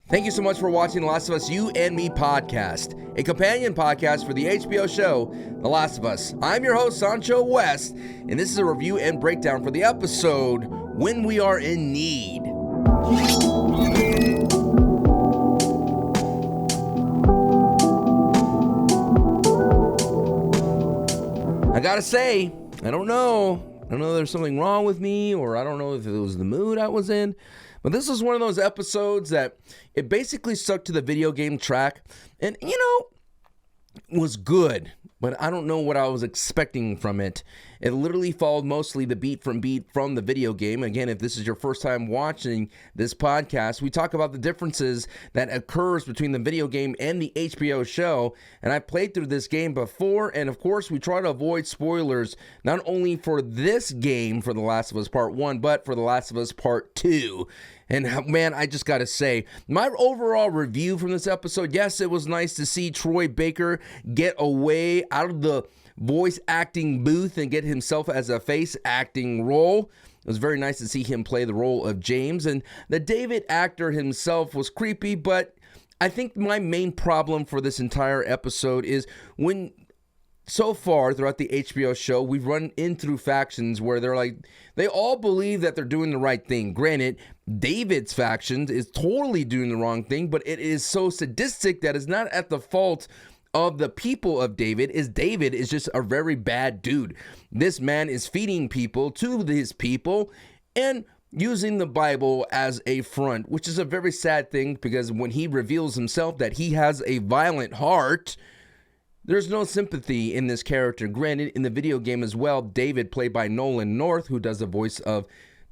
Thank you so much for watching The Last of Us You and Me podcast, a companion podcast for the HBO show The Last of Us. I'm your host, SanchoWest, and this is a review and breakdown for the episode When We Are in Need. I gotta say, I don't know if there's something wrong with me, or I don't know if it was the mood I was in, but this is one of those episodes that it basically stuck to the video game track and, was good, but I don't know what I was expecting from it. It literally followed mostly the beat from the video game. Again, if this is your first time watching this podcast, we talk about the differences that occurs between the video game and the HBO show. And I played through this game before, and of course, we try to avoid spoilers, not only for this game, for The Last of Us Part 1, but for The Last of Us Part 2. And man, I just gotta say, my overall review from this episode, yes, it was nice to see Troy Baker get away out of the voice acting booth and get himself as a face acting role. It was very nice to see him play the role of James, and the David actor himself was creepy, but I think my main problem for this entire episode is when so far throughout the HBO show, we've run in through factions where they all believe that they're doing the right thing. Granted, David's faction is totally doing the wrong thing, but it is so sadistic that it's not at the fault of the people of David. David is just a very bad dude. This man is feeding people to his people and using the Bible as a front, which is a very sad thing, because when he reveals himself that he has a violent heart, there's no sympathy in this character. Granted, in the video game as well, David, played by Nolan North, who does the voice of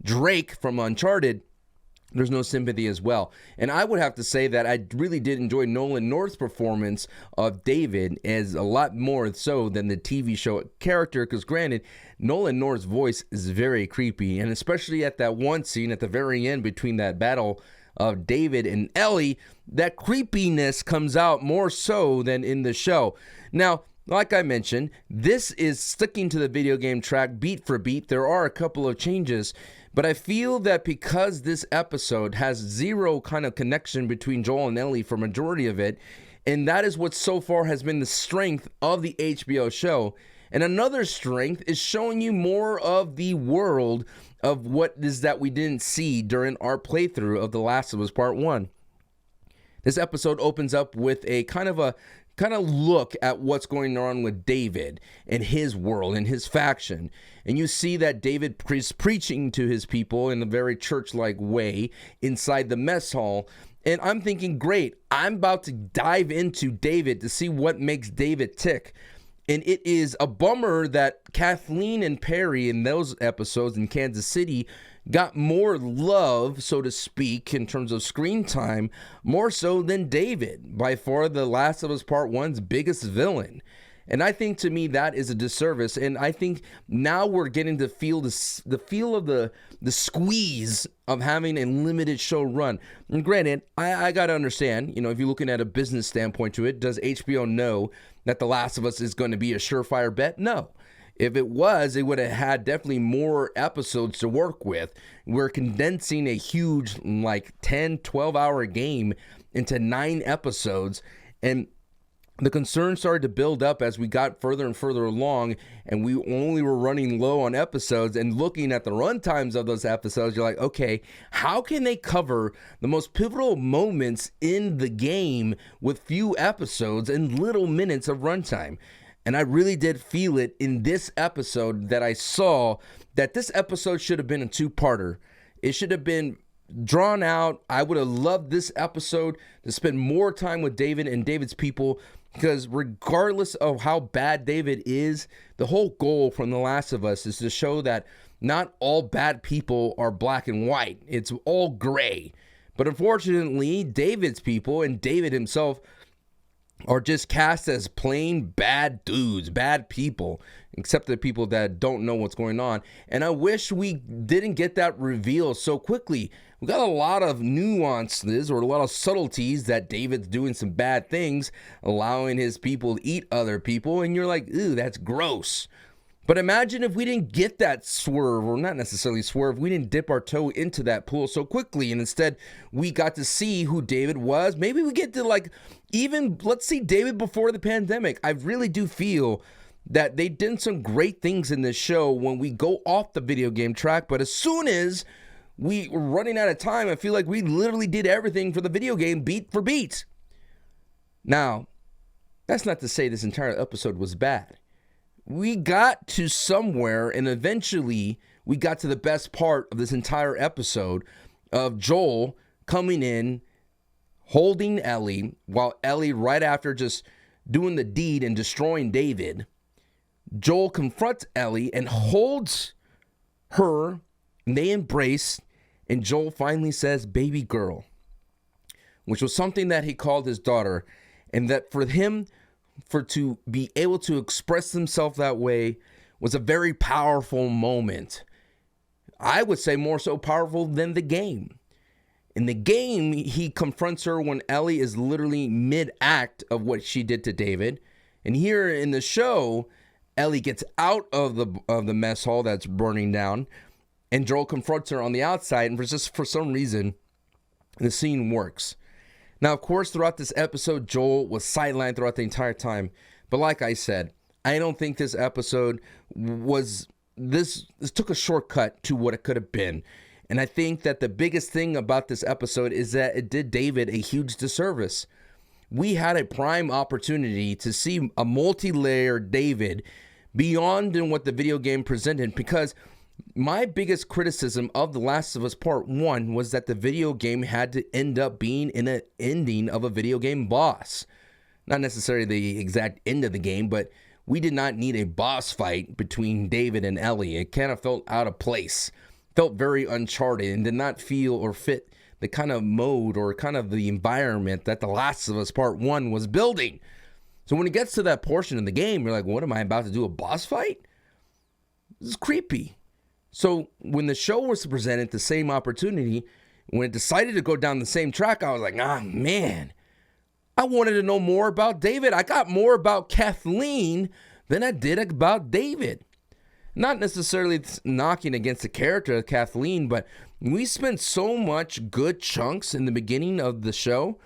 Drake from Uncharted, there's no sympathy as well. And I would have to say that I really did enjoy Nolan North's performance of David as a lot more so than the TV show character, because granted, Nolan North's voice is very creepy, and especially at that one scene at the very end between that battle of David and Ellie, that creepiness comes out more so than in the show. Now, like I mentioned, this is sticking to the video game track beat for beat. There are a couple of changes, but I feel that because this episode has zero kind of connection between Joel and Ellie for majority of it, and that is what so far has been the strength of the HBO show. And another strength is showing you more of the world of what is that we didn't see during our playthrough of The Last of Us Part 1. This episode opens up with a kind of look at what's going on with David and his world and his faction. And you see that David is preaching to his people in a very church-like way inside the mess hall. And I'm thinking, great, I'm about to dive into David to see what makes David tick. And it is a bummer that Kathleen and Perry in those episodes in Kansas City got more love, so to speak, in terms of screen time, more so than David, by far The Last of Us Part 1's biggest villain. And I think, to me, that is a disservice. And I think now we're getting to feel the feel of the squeeze of having a limited show run. And granted, I got to understand, if you're looking at a business standpoint to it, does HBO know that The Last of Us is going to be a surefire bet? No. If it was, it would have had definitely more episodes to work with. We're condensing a huge, 10, 12-hour game into 9 episodes, and the concern started to build up as we got further and further along, and we only were running low on episodes. And looking at the run times of those episodes, you're like, okay, how can they cover the most pivotal moments in the game with few episodes and little minutes of runtime? And I really did feel it in this episode that I saw that this episode should have been a 2-parter. It should have been drawn out. I would have loved this episode to spend more time with David and David's people, because regardless of how bad David is, the whole goal from The Last of Us is to show that not all bad people are black and white. It's all gray. But unfortunately, David's people and David himself are just cast as plain bad dudes, bad people, except the people that don't know what's going on. And I wish we didn't get that reveal so quickly. We got a lot of nuances or a lot of subtleties that David's doing some bad things, allowing his people to eat other people, and you're like, ooh, that's gross. But imagine if we didn't get that swerve, or not necessarily swerve, we didn't dip our toe into that pool so quickly, and instead we got to see who David was. Maybe we get to, like, even let's see David before the pandemic. I really do feel that they did some great things in this show when we go off the video game track, but as soon as we were running out of time, I feel like we literally did everything for the video game beat for beat. Now, that's not to say this entire episode was bad. We got to somewhere, and eventually we got to the best part of this entire episode of Joel coming in, holding Ellie, while Ellie, right after just doing the deed and destroying David, Joel confronts Ellie and holds her, and they embrace, and Joel finally says, "baby girl," which was something that he called his daughter, and that for him, to be able to express himself that way was a very powerful moment. I would say more so powerful than the game. In the game, he confronts her when Ellie is literally mid-act of what she did to David. And here in the show, Ellie gets out of the mess hall that's burning down, and Joel confronts her on the outside, and for some reason, the scene works. Now, of course, throughout this episode, Joel was sidelined throughout the entire time. But like I said, I don't think this episode was this took a shortcut to what it could have been. And I think that the biggest thing about this episode is that it did David a huge disservice. We had a prime opportunity to see a multi-layered David beyond than what the video game presented, because my biggest criticism of The Last of Us Part 1 was that the video game had to end up being in an ending of a video game boss. Not necessarily the exact end of the game, but we did not need a boss fight between David and Ellie. It kind of felt out of place, felt very uncharted, and did not feel or fit the kind of mode or kind of the environment that The Last of Us Part 1 was building. So when it gets to that portion of the game, you're like, what am I about to do, a boss fight? This is creepy. So when the show was presented the same opportunity, when it decided to go down the same track, I was like, man, I wanted to know more about David. I got more about Kathleen than I did about David. Not necessarily knocking against the character of Kathleen, but we spent so much good chunks in the beginning of the show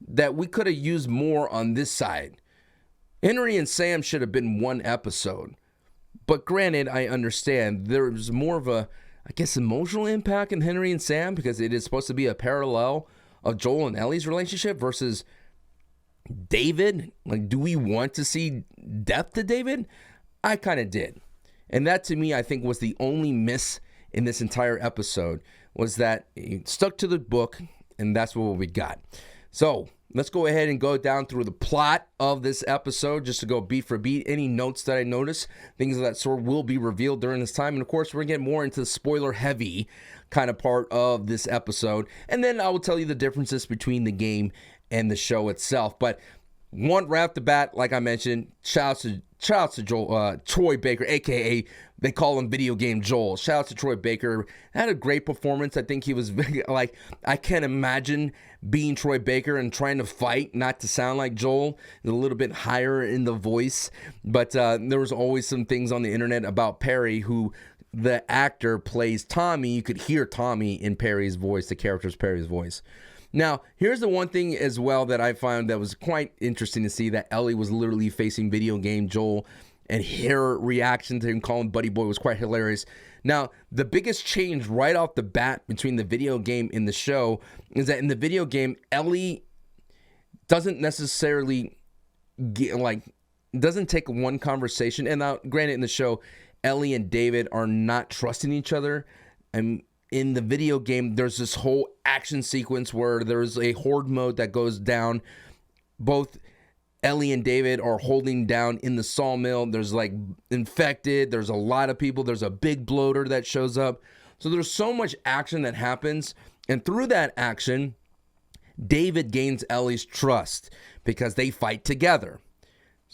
that we could have used more on this side. Henry and Sam should have been one episode. But granted, I understand there's more of a, I guess, emotional impact in Henry and Sam because it is supposed to be a parallel of Joel and Ellie's relationship versus David. Like, do we want to see depth to David? I kind of did. And that, to me, I think was the only miss in this entire episode, was that it stuck to the book, and that's what we got. So let's go ahead and go down through the plot of this episode just to go beat for beat. Any notes that I notice, things of that sort, will be revealed during this time. And of course, we're going to get more into the spoiler heavy kind of part of this episode. And then I will tell you the differences between the game and the show itself. But right off the bat, like I mentioned, shout out to Joel, Troy Baker, a.k.a. they call him Video Game Joel. Shout out to Troy Baker. Had a great performance. I think he was like, I can't imagine being Troy Baker and trying to fight not to sound like Joel. A little bit higher in the voice. But there was always some things on the internet about Perry, who the actor plays Tommy. You could hear Tommy in Perry's voice, the character's Perry's voice. Now, here's the one thing as well that I found that was quite interesting to see, that Ellie was literally facing Video Game Joel, and her reaction to him calling Buddy Boy was quite hilarious. Now, the biggest change right off the bat between the video game and the show is that in the video game, Ellie doesn't necessarily doesn't take one conversation. And now, granted, in the show, Ellie and David are not trusting each other. And in the video game, there's this whole action sequence where there's a horde mode that goes down. Both Ellie and David are holding down in the sawmill. There's like infected. There's a lot of people. There's a big bloater that shows up. So there's so much action that happens. And through that action, David gains Ellie's trust because they fight together.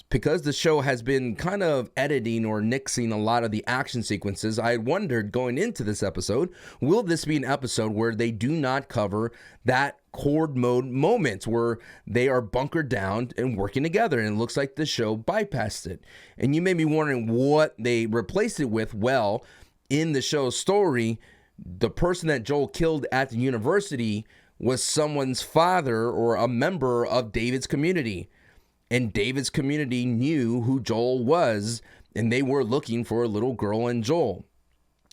Because the show has been kind of editing or nixing a lot of the action sequences, I wondered going into this episode, will this be an episode where they do not cover that horde mode moments where they are bunkered down and working together, and it looks like the show bypassed it. And you may be wondering what they replaced it with. Well, in the show's story, the person that Joel killed at the university was someone's father or a member of David's community. And David's community knew who Joel was, and they were looking for a little girl and Joel.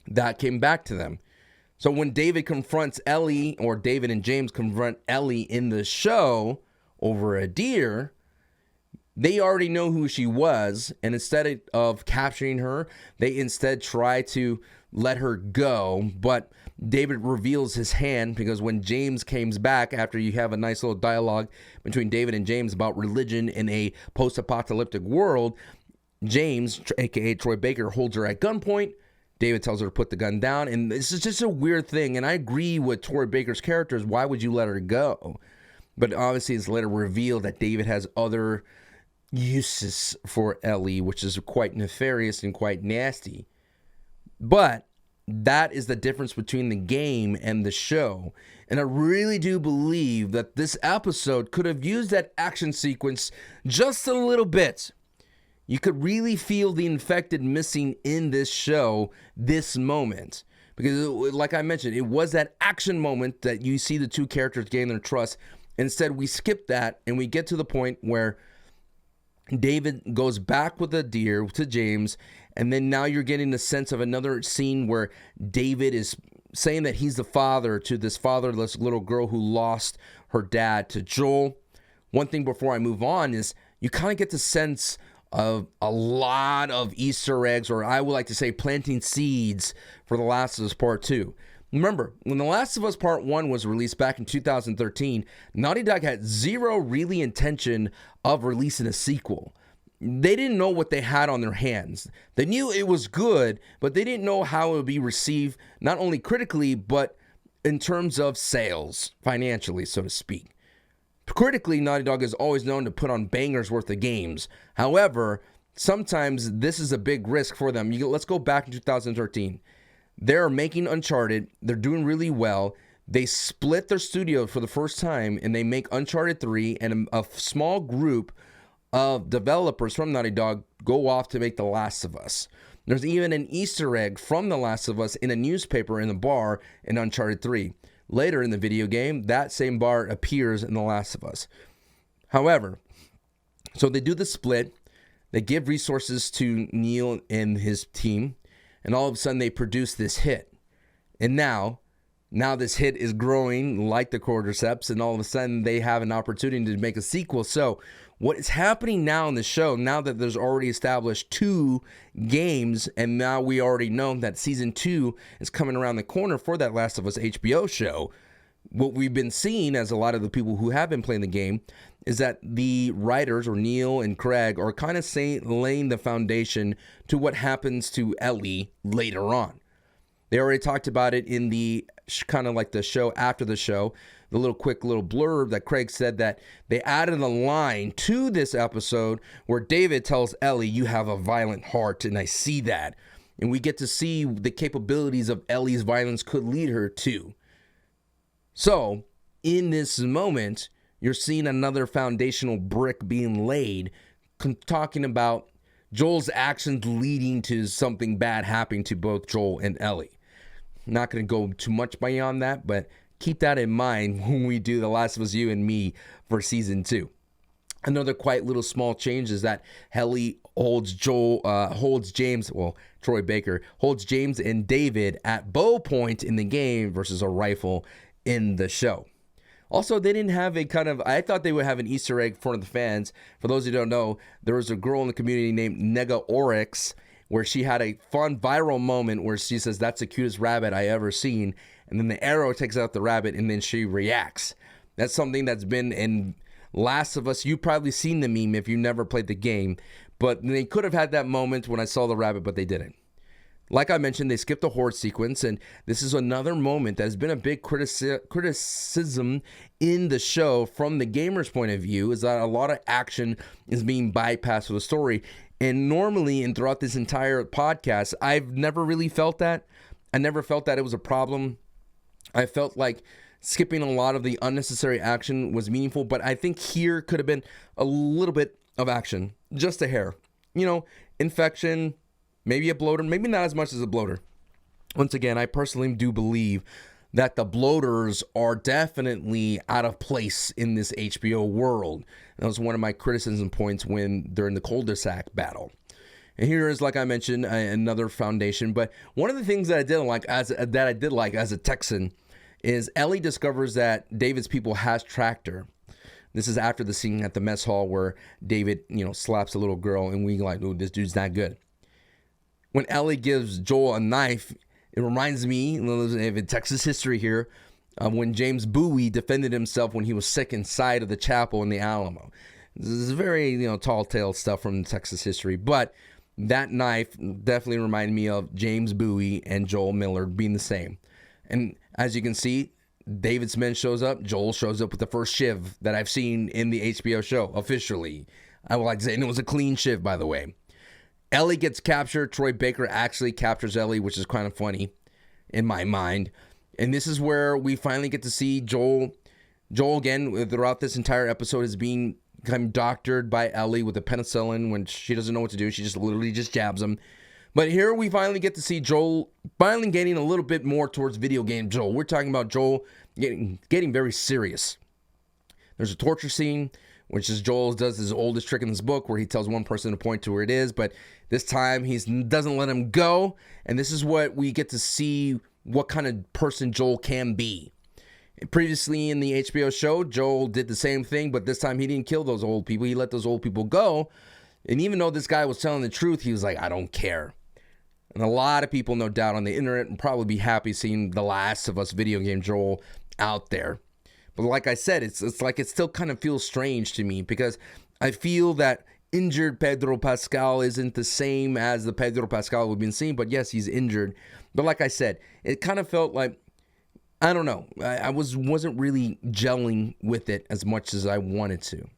That came back to them. So when David confronts Ellie, or David and James confront Ellie in the show over a deer, they already know who she was, and instead of capturing her, they instead try to let her go. But David reveals his hand, because when James comes back, after you have a nice little dialogue between David and James about religion in a post-apocalyptic world, James, aka Troy Baker, holds her at gunpoint. David tells her to put the gun down, and this is just a weird thing, and I agree with Troy Baker's characters. Why would you let her go? But obviously it's later revealed that David has other uses for Ellie, which is quite nefarious and quite nasty. But that is the difference between the game and the show. And I really do believe that this episode could have used that action sequence just a little bit. You could really feel the infected missing in this show, this moment. Because like I mentioned, it was that action moment that you see the two characters gain their trust. Instead, we skip that and we get to the point where David goes back with a deer to James, and then now you're getting the sense of another scene where David is saying that he's the father to this fatherless little girl who lost her dad to Joel. One thing before I move on is you kind of get the sense of a lot of Easter eggs, or I would like to say planting seeds for The Last of Us Part 2. Remember, when The Last of Us Part 1 was released back in 2013, Naughty Dog had zero really intention of releasing a sequel. They didn't know what they had on their hands. They knew it was good, but they didn't know how it would be received, not only critically, but in terms of sales, financially, so to speak. Critically, Naughty Dog is always known to put on bangers worth of games. However, sometimes this is a big risk for them. Let's go back in 2013. They're making Uncharted. They're doing really well. They split their studio for the first time, and they make Uncharted 3, and a small group of developers from Naughty Dog go off to make The Last of Us. There's even an Easter egg from The Last of Us in a newspaper in the bar in Uncharted 3. Later in the video game, that same bar appears in The Last of Us. However, so they do the split. They give resources to Neil and his team, and all of a sudden they produce this hit. And now this hit is growing like the cordyceps, and all of a sudden they have an opportunity to make a sequel. So what is happening now in the show, now that there's already established 2 games, and now we already know that season 2 is coming around the corner for that Last of Us HBO show, what we've been seeing as a lot of the people who have been playing the game is that the writers, or Neil and Craig, are kind of laying the foundation to what happens to Ellie later on. They already talked about it in the kind of like the show after the show, the little quick little blurb that Craig said that they added a line to this episode where David tells Ellie, "You have a violent heart," and I see that. And we get to see the capabilities of Ellie's violence could lead her to. So, in this moment, you're seeing another foundational brick being laid, talking about Joel's actions leading to something bad happening to both Joel and Ellie. Not going to go too much beyond that, but keep that in mind when we do The Last of Us You and Me for season 2. Another quite little small change is that Ellie holds Troy Baker holds James and David at bow point in the game versus a rifle in the show. Also, they didn't have I thought they would have an Easter egg for the fans. For those who don't know, there was a girl in the community named Nega Oryx, where she had a fun viral moment where she says, "That's the cutest rabbit I ever seen." And then the arrow takes out the rabbit and then she reacts. That's something that's been in Last of Us. You've probably seen the meme if you never played the game. But they could have had that moment when I saw the rabbit, but they didn't. Like I mentioned, they skipped the horde sequence, and this is another moment that has been a big criticism in the show from the gamer's point of view, is that a lot of action is being bypassed with the story. And normally, and throughout this entire podcast, I've never really felt that. I never felt that it was a problem. I felt like skipping a lot of the unnecessary action was meaningful, but I think here could have been a little bit of action, just a hair. You know, infection, maybe a bloater, maybe not as much as a bloater. Once again, I personally do believe that the bloaters are definitely out of place in this HBO world. That was one of my criticism points during the cul-de-sac battle. And here is, like I mentioned, another foundation. But one of the things that I did like as a Texan is Ellie discovers that David's people has tracked her. This is after the scene at the mess hall where David, slaps a little girl, and we like, oh, this dude's not good. When Ellie gives Joel a knife, it reminds me of Texas history here, when James Bowie defended himself when he was sick inside of the chapel in the Alamo. This is very, tall tale stuff from Texas history, but that knife definitely reminded me of James Bowie and Joel Miller being the same. And as you can see, David's men shows up. Joel shows up with the first shiv that I've seen in the HBO show officially. I would like to say, and it was a clean shiv, by the way. Ellie gets captured. Troy Baker actually captures Ellie, which is kind of funny in my mind. And this is where we finally get to see Joel. Joel, again, throughout this entire episode, is being kind of doctored by Ellie with the penicillin when she doesn't know what to do. She just literally just jabs him. But here we finally get to see Joel finally getting a little bit more towards video game Joel. We're talking about Joel getting very serious. There's a torture scene, which is Joel does his oldest trick in this book where he tells one person to point to where it is, but this time he doesn't let him go. And this is what we get to see what kind of person Joel can be. Previously in the HBO show, Joel did the same thing, but this time he didn't kill those old people. He let those old people go. And even though this guy was telling the truth, he was like, I don't care. And a lot of people, no doubt, on the internet will probably be happy seeing the Last of Us video game Joel out there. But like I said, it's like it still kind of feels strange to me because I feel that injured Pedro Pascal isn't the same as the Pedro Pascal we've been seeing. But yes, he's injured. But like I said, it kind of felt like, I don't know, I wasn't really gelling with it as much as I wanted to.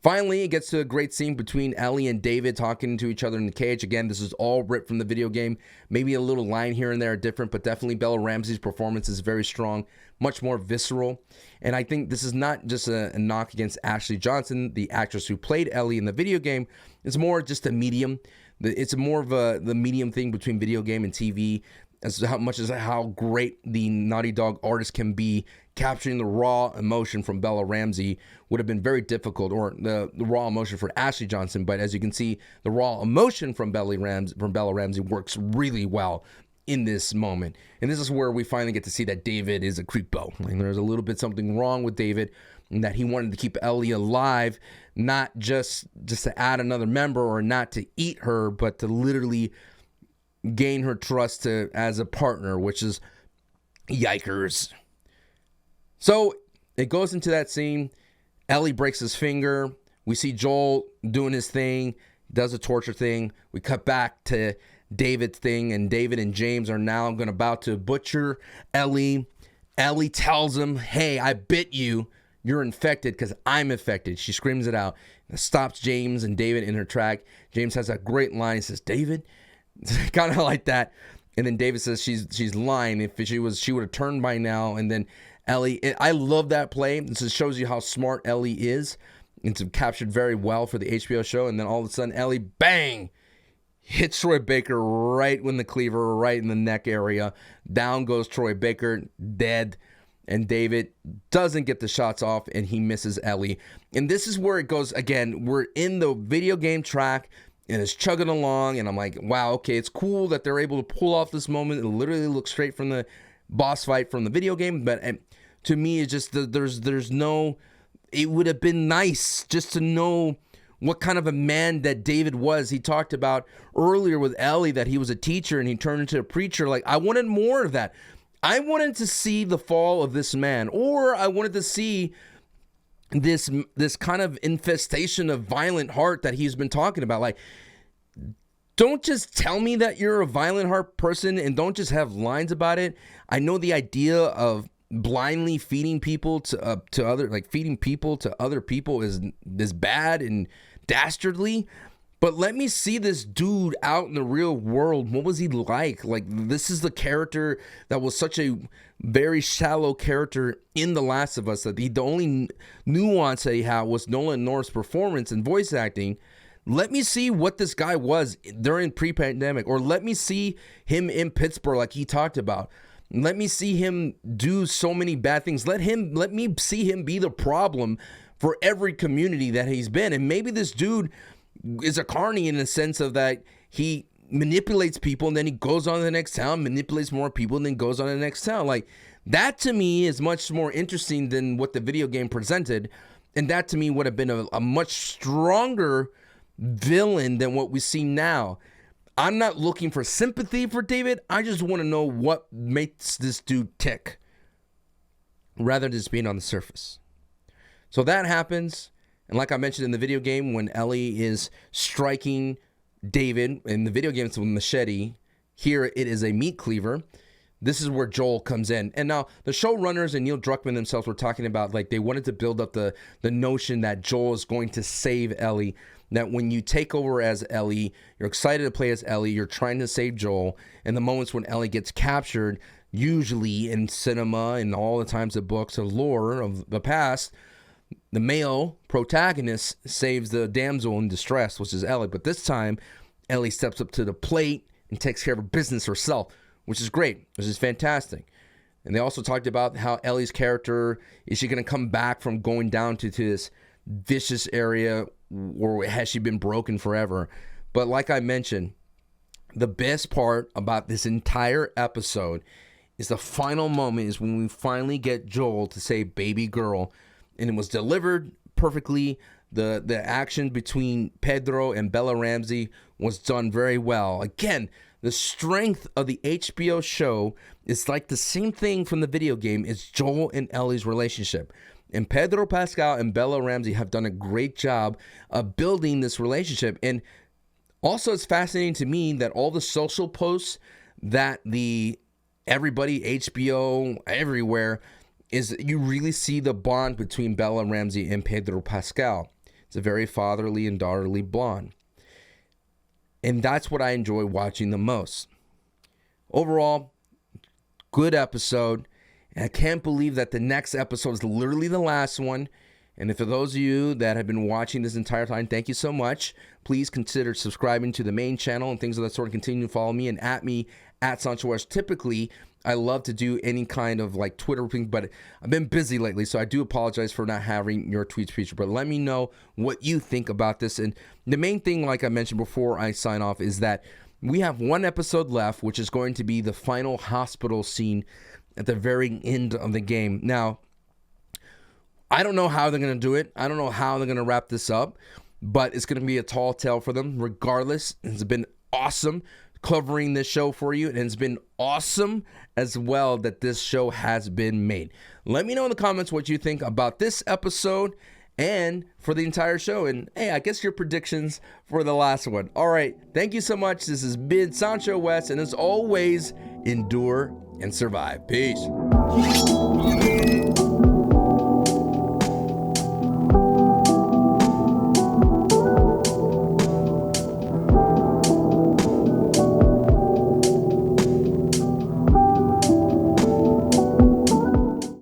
Finally, it gets to a great scene between Ellie and David talking to each other in the cage. Again, this is all ripped from the video game. Maybe a little line here and there are different, but definitely Bella Ramsey's performance is very strong, much more visceral. And I think this is not just a knock against Ashley Johnson, the actress who played Ellie in the video game. It's more just a medium. It's more of the medium thing between video game and TV. As how great the Naughty Dog artist can be, capturing the raw emotion from Bella Ramsey would have been very difficult, or the raw emotion for Ashley Johnson. But as you can see, the raw emotion from Bella Ramsey works really well in this moment. And this is where we finally get to see that David is a creepo. Like, there's a little bit something wrong with David, and that he wanted to keep Ellie alive, not just to add another member or not to eat her, but to literally gain her trust as a partner, which is yikers. So it goes into that scene. Ellie breaks his finger. We see Joel doing his thing, does a torture thing. We cut back to David's thing, and David and James are now about to butcher Ellie. Ellie tells him, hey, I bit you. You're infected because I'm infected. She screams it out. It stops James and David in her track. James has a great line. He says, David, kind of like that. And then David says she's lying. If she would have turned by now. And then Ellie, I love that play. This just shows you how smart Ellie is. It's captured very well for the HBO show. And then all of a sudden, Ellie, bang, hits Troy Baker right in the cleaver, right in the neck area. Down goes Troy Baker, dead. And David doesn't get the shots off, and he misses Ellie. And this is where it goes again. We're in the video game track, and it's chugging along, and I'm like, wow, okay, it's cool that they're able to pull off this moment. It literally looks straight from the boss fight from the video game, but to me, it's just there's no. It would have been nice just to know what kind of a man that David was. He talked about earlier with Ellie that he was a teacher and he turned into a preacher. Like, I wanted more of that. I wanted to see the fall of this man, or I wanted to see this kind of infestation of violent heart that he's been talking about. Like, don't just tell me that you're a violent heart person and don't just have lines about it. I know the idea of blindly feeding people to other people is bad and dastardly, But let me see this dude out in the real world. What was he like? Like, this is the character that was such a very shallow character in The Last of Us, that the only nuance that he had was Nolan North's performance and voice acting. Let me see what this guy was during pre-pandemic, or let me see him in Pittsburgh like he talked about. Let me see him do so many bad things. Let me see him be the problem for every community that he's been. And maybe this dude is a carny in the sense of that he manipulates people and then he goes on to the next town, manipulates more people, and then goes on to the next town. Like, that to me is much more interesting than what the video game presented. And that to me would have been a much stronger villain than what we see now. I'm not looking for sympathy for David. I just want to know what makes this dude tick, rather than just being on the surface. So that happens. And like I mentioned in the video game, when Ellie is striking David, in the video game it's a machete, here it is a meat cleaver. This is where Joel comes in. And now the showrunners and Neil Druckmann themselves were talking about, like, they wanted to build up the notion that Joel is going to save Ellie. That when you take over as Ellie, you're excited to play as Ellie, you're trying to save Joel. And the moments when Ellie gets captured, usually in cinema and all the times of books of lore of the past, the male protagonist saves the damsel in distress, which is Ellie. But this time, Ellie steps up to the plate and takes care of her business herself, which is great, which is fantastic. And they also talked about how Ellie's character, is she going to come back from going down to this vicious area, or has she been broken forever? But like I mentioned, the best part about this entire episode is the final moment, is when we finally get Joel to say baby girl, and it was delivered perfectly. The action between Pedro and Bella Ramsey was done very well. Again, the strength of the HBO show is like the same thing from the video game, is Joel and Ellie's relationship. And Pedro Pascal and Bella Ramsey have done a great job of building this relationship. And also, it's fascinating to me that all the social posts that everybody, HBO, everywhere, is you really see the bond between Bella Ramsey and Pedro Pascal. It's a very fatherly and daughterly bond. And that's what I enjoy watching the most. Overall, good episode. And I can't believe that the next episode is literally the last one. And for those of you that have been watching this entire time, thank you so much. Please consider subscribing to the main channel and things of that sort, and continue to follow me and at SanchoWest. Typically, I love to do any kind of like Twitter thing, but I've been busy lately, so I do apologize for not having your tweets featured. But let me know what you think about this. And the main thing, like I mentioned before I sign off, is that we have one episode left, which is going to be the final hospital scene at the very end of the game. Now, I don't know how they're going to do it. I don't know how they're going to wrap this up, but it's going to be a tall tale for them. Regardless, it's been awesome covering this show for you, and it's been awesome as well that this show has been made. Let me know in the comments what you think about this episode and for the entire show. And hey, I guess your predictions for the last one. All right, thank you so much. This has been SanchoWest, and as always, endure and survive. Peace.